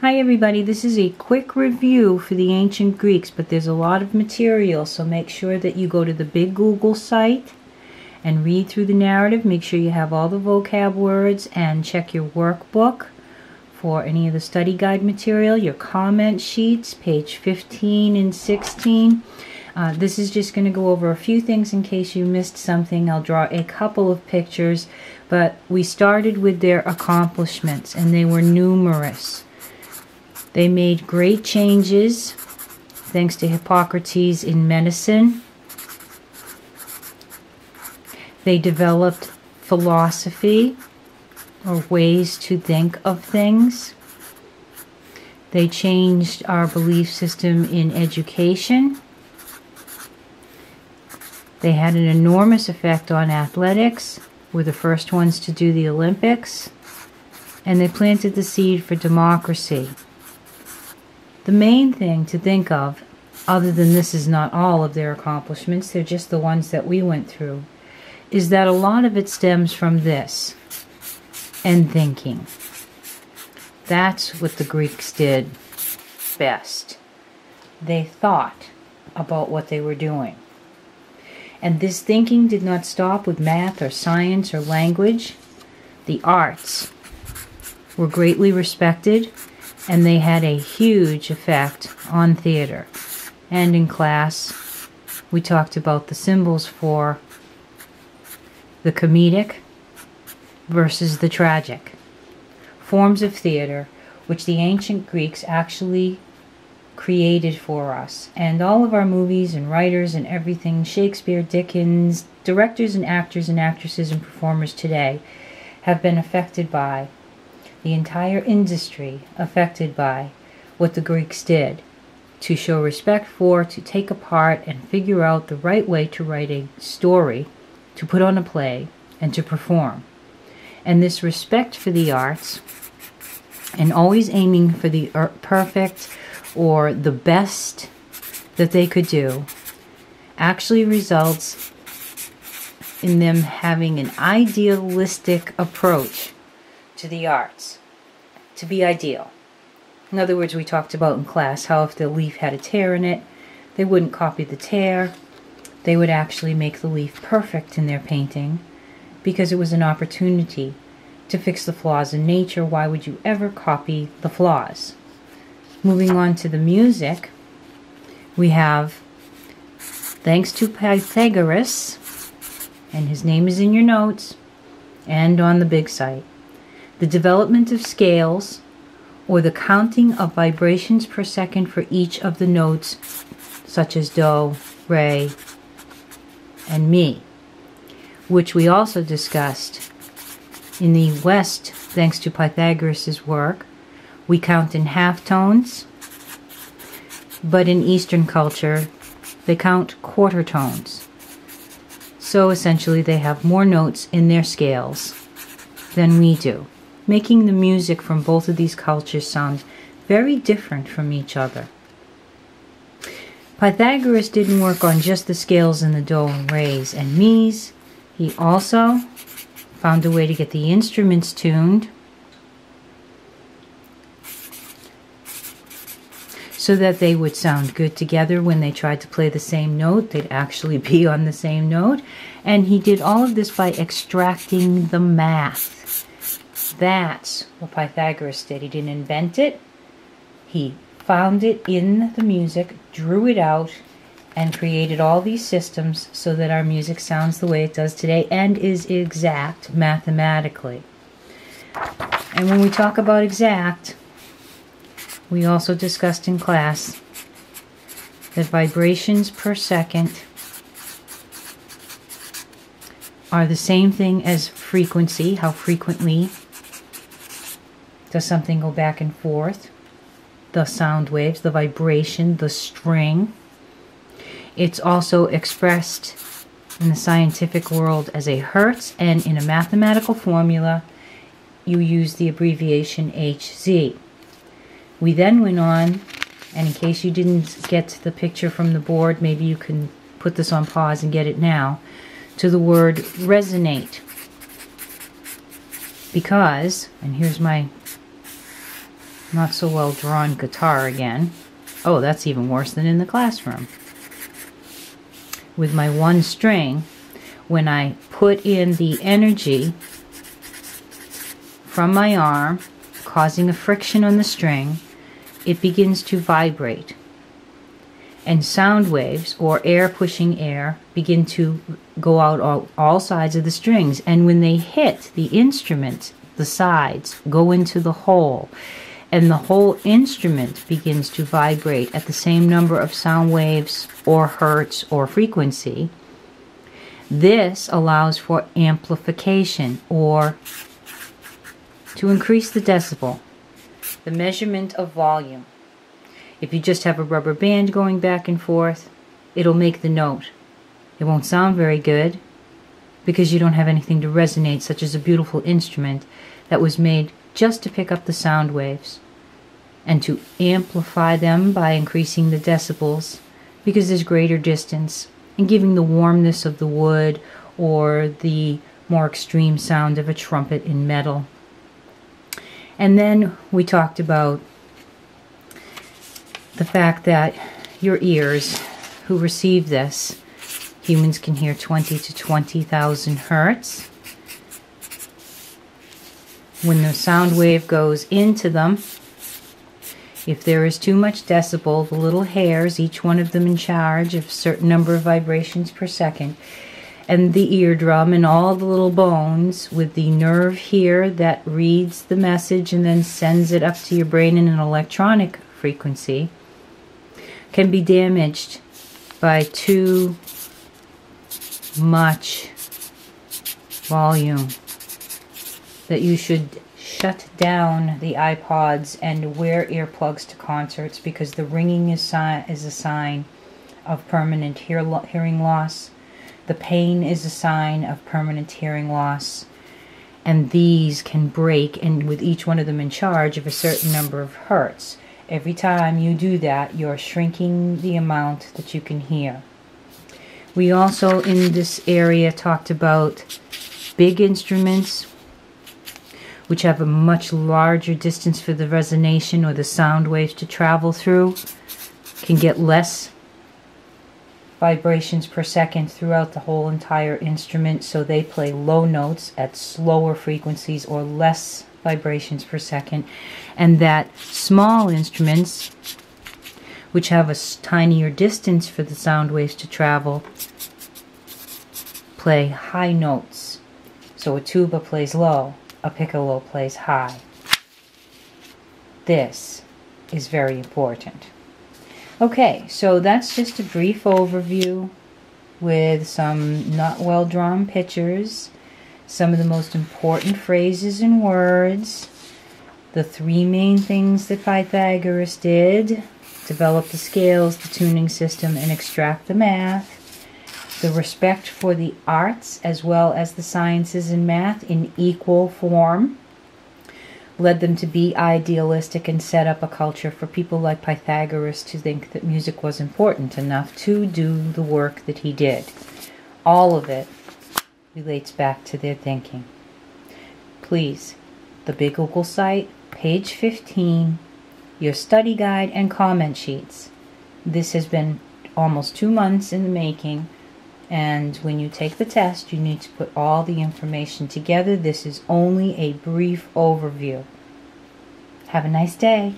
Hi everybody, this is a quick review for the ancient Greeks, but there's a lot of material, so make sure that you go to the big Google site and read through the narrative. Make sure you have all the vocab words and check your workbook for any of the study guide material, your comment sheets, page 15 and 16. This is just going to go over a few things in case you missed something. I'll draw a couple of pictures, but we started with their accomplishments, and they were numerous. They made great changes thanks to Hippocrates in medicine. They developed philosophy, or ways to think of things. They changed our belief system in education. They had an enormous effect on athletics, were the first ones to do the Olympics, and they planted the seed for democracy. The main thing to think of, other than this is not all of their accomplishments, they're just the ones that we went through, is that a lot of it stems from this, and thinking. That's what the Greeks did best. They thought about what they were doing. And this thinking did not stop with math or science or language. The arts were greatly respected, and they had a huge effect on theater. And in class, we talked about the symbols for the comedic versus the tragic. Forms of theater, which the ancient Greeks actually created for us. And all of our movies and writers and everything, Shakespeare, Dickens, directors and actors and actresses and performers today have been affected by the entire industry, affected by what the Greeks did to show respect for, to take apart and figure out the right way to write a story, to put on a play, and to perform. And this respect for the arts, and always aiming for the perfect or the best that they could do, actually results in them having an idealistic approach to the arts, to be ideal. In other words, we talked about in class how if the leaf had a tear in it, they wouldn't copy the tear. They would actually make the leaf perfect in their painting, because it was an opportunity to fix the flaws in nature. Why would you ever copy the flaws? Moving on to the music, we have, thanks to Pythagoras, and his name is in your notes and on the big site, the development of scales, or the counting of vibrations per second for each of the notes, such as do, re, and mi, which we also discussed in the West. Thanks to Pythagoras' work, we count in half tones, but in Eastern culture, they count quarter tones. So essentially, they have more notes in their scales than we do, making the music from both of these cultures sound very different from each other. Pythagoras didn't work on just the scales in the do, re's, and mi's. He also found a way to get the instruments tuned so that they would sound good together. When they tried to play the same note, they'd actually be on the same note. And he did all of this by extracting the math. That's what Pythagoras did. He didn't invent it. He found it in the music, drew it out, and created all these systems so that our music sounds the way it does today and is exact mathematically. And when we talk about exact, we also discussed in class that vibrations per second are the same thing as frequency. How frequently does something go back and forth? The sound waves, the vibration, the string. It's also expressed in the scientific world as a hertz, and in a mathematical formula, you use the abbreviation Hz. We then went on, and in case you didn't get the picture from the board, maybe you can put this on pause and get it now, to the word resonate. Because, and here's my not so well drawn guitar again. Oh, that's even worse than in the classroom. With my one string, when I put in the energy from my arm, causing a friction on the string, it begins to vibrate. And sound waves, or air pushing air, begin to go out all sides of the strings. And when they hit the instrument, the sides go into the hole, and the whole instrument begins to vibrate at the same number of sound waves or hertz or frequency. This allows for amplification, or to increase the decibel, the measurement of volume. If you just have a rubber band going back and forth, it'll make the note. It won't sound very good because you don't have anything to resonate, such as a beautiful instrument that was made just to pick up the sound waves and to amplify them by increasing the decibels because there's greater distance and giving the warmness of the wood or the more extreme sound of a trumpet in metal. And then we talked about the fact that your ears, who receive this, humans can hear 20 to 20,000 hertz. When the sound wave goes into them, if there is too much decibel, the little hairs, each one of them in charge of a certain number of vibrations per second, and the eardrum and all the little bones with the nerve here that reads the message and then sends it up to your brain in an electronic frequency, can be damaged by too much volume, that you should shut down the iPods and wear earplugs to concerts, because the ringing is a sign of permanent hearing loss. The pain is a sign of permanent hearing loss. And these can break, and with each one of them in charge of a certain number of hertz. Every time you do that, you're shrinking the amount that you can hear. We also, in this area, talked about big instruments, which have a much larger distance for the resonation or the sound waves to travel through, can get less vibrations per second throughout the whole entire instrument, so they play low notes at slower frequencies or less vibrations per second. And that small instruments, which have a tinier distance for the sound waves to travel, play high notes. So a tuba plays low, a piccolo plays high. This is very important. Okay, so that's just a brief overview with some not well drawn pictures, some of the most important phrases and words, the three main things that Pythagoras did: develop the scales, the tuning system, and extract the math. The respect for the arts as well as the sciences and math in equal form led them to be idealistic and set up a culture for people like Pythagoras to think that music was important enough to do the work that he did. All of it relates back to their thinking. Please, the Big Google site, page 15, your study guide and comment sheets. This has been almost 2 months in the making, and when you take the test, you need to put all the information together. This is only a brief overview. Have a nice day.